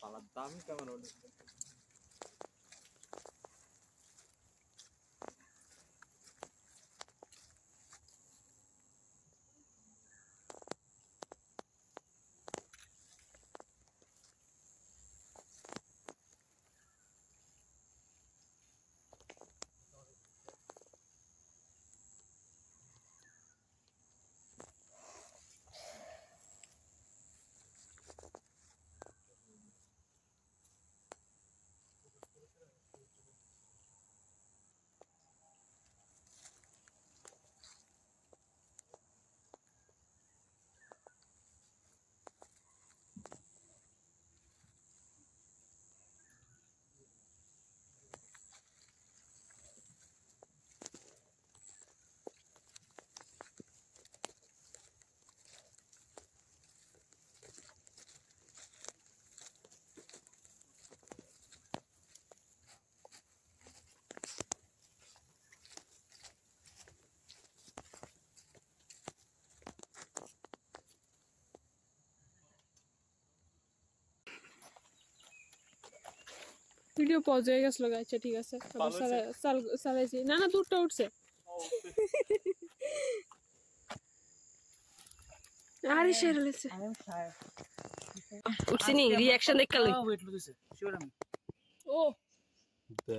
পালার দাম কেমন হলো? ভিডিও পজ হয়ে গেছিল আচ্ছা ঠিক আছে চালাইছি না না দূরটা উঠছে আরে শেয়ার হয়েছে উঠছে নি রিঅ্যাকশন দেখ কালে ওয়েট লুছে শিওর আমি ও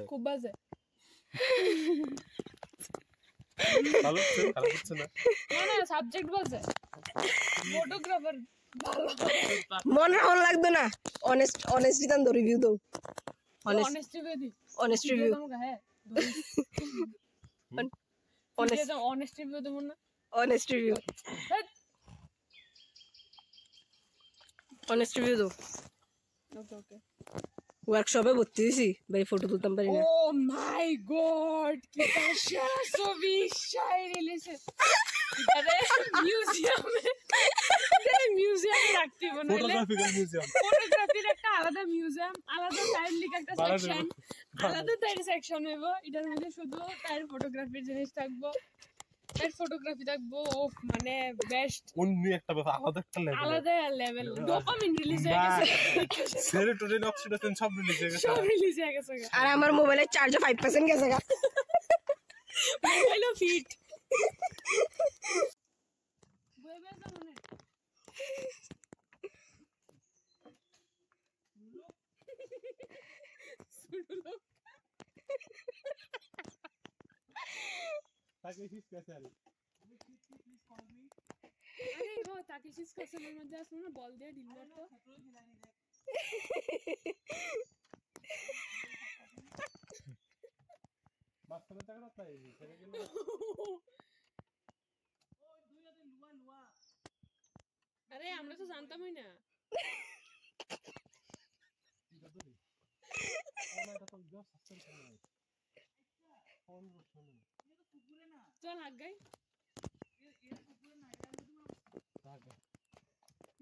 খুব বাজে ভালো হচ্ছে না না না সাবজেক্ট বাজে ফটোগ্রাফার মন রাখা লাগতো না অনেস্টলি দাম দো রিভিউ দাও অনেস্ট রিভিউ দি অনেস্ট রিভিউ হ্যাঁ অনেস্ট রিভিউ দেব না অনেস্ট রিভিউ অনেস্ট রিভিউ দাও ওকে ওকে ওয়ার্কশপে ভর্তি হইছি ভাই ফটো তুলতাম পারি না ও মাই গড কি সেরা ছবি শাই রিলিজে আরে মিউজিয়ামে রাখতে বলে ফটোগ্রাফিক্যাল মিউজিয়াম ফটোগ্রাফির একটা আলাদা মিউজিয়াম আলাদা টাইম লিখ একটা সেকশন আলাদা টাইম সেকশন হইব এটার মধ্যে শুধু টাইম ফটোগ্রাফির জিনিস থাকবো টাইম ফটোগ্রাফি থাকবো ও মানে বেস্ট অন্য একটা ব্যাপার আলাদা লেভেল ডোপামিন রিলিজ হয়ে গেছে সেরোটোনিন অক্সিটোসিন সব রিলিজ হয়ে গেছে আর আমার মোবাইলের চার্জ 5% গেছে গা হ্যালো ফিট বইবে জানে সুড়লো তাকে হিস कैसे আরে আরে গো তাকে হিস কাছের মধ্যে আসলো না বল দিয়ে ডিল করতো বাস্তবে টাকা না তাই ছেড়ে গেল ওই দুই হাতে লুয়া আরে আমরা তো জানতামই না চল আগাই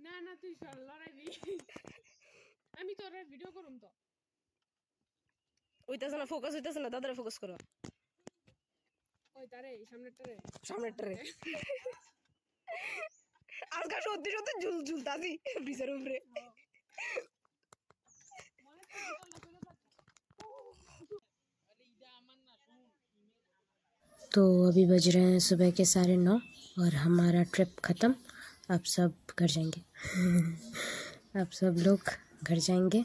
না না তুই চল লড়াইবি আমি তোর ভিডিও করুম তো ওইটাছে না ফোকাস হইতাছে না দাদারে ফোকাস করো ওই তারে সামনেটারে আজকে সত্যি সত্যি ঝুলতাছি ব্রিজের উপরে तो अभी बज रहे हैं सुबह के 9:30 और हमारा ट्रिप ख़त्म। अब सब घर जाएंगे अब सब लोग घर जाएंगे।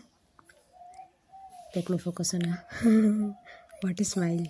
Let me focus on what is smile.